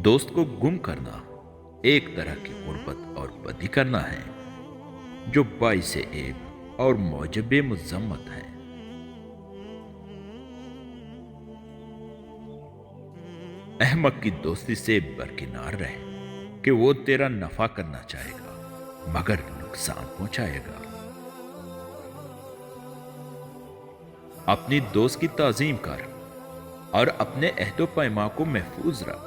دوست کو گم کرنا ایک طرح کی غربت اور بدی کرنا ہے جو باعث عیب اور موجب مذمت ہے۔ احمق کی دوستی سے برکنار رہے کہ وہ تیرا نفع کرنا چاہے گا مگر نقصان پہنچائے گا۔ اپنی دوست کی تعظیم کر اور اپنے عہد و پیما کو محفوظ رکھ۔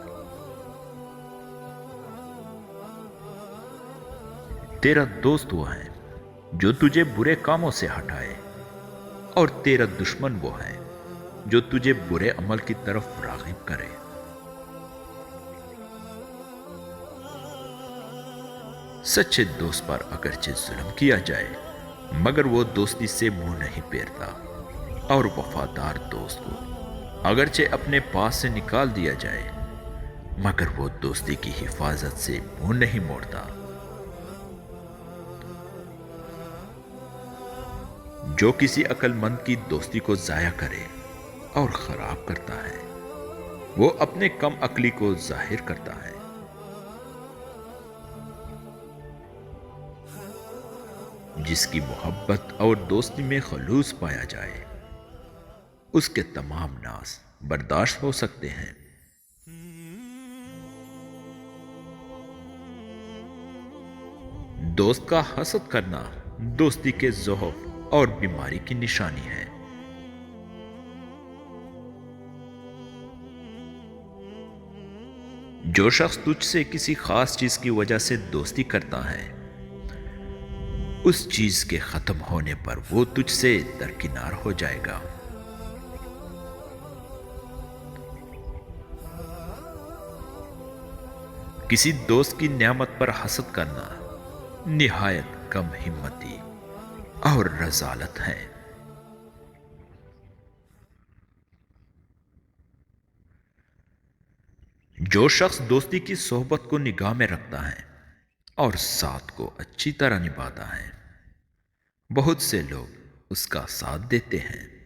تیرا دوست وہ ہے جو تجھے برے کاموں سے ہٹائے اور تیرا دشمن وہ ہے جو تجھے برے عمل کی طرف راغب کرے۔ سچے دوست پر اگرچہ ظلم کیا جائے مگر وہ دوستی سے منہ نہیں پھیرتا، اور وفادار دوست کو اگرچہ اپنے پاس سے نکال دیا جائے مگر وہ دوستی کی حفاظت سے منہ نہیں موڑتا۔ جو کسی عقل مند کی دوستی کو ضائع کرے اور خراب کرتا ہے وہ اپنے کم عقلی کو ظاہر کرتا ہے۔ جس کی محبت اور دوستی میں خلوص پایا جائے اس کے تمام ناز برداشت ہو سکتے ہیں۔ دوست کا حسد کرنا دوستی کے ضعف اور بیماری کی نشانی ہے۔ جو شخص تجھ سے کسی خاص چیز کی وجہ سے دوستی کرتا ہے اس چیز کے ختم ہونے پر وہ تجھ سے درکنار ہو جائے گا۔ کسی دوست کی نعمت پر حسد کرنا نہایت کم ہمتی اور رذالت ہے۔ جو شخص دوستی کی صحبت کو نگاہ میں رکھتا ہے اور ساتھ کو اچھی طرح نبھاتا ہے بہت سے لوگ اس کا ساتھ دیتے ہیں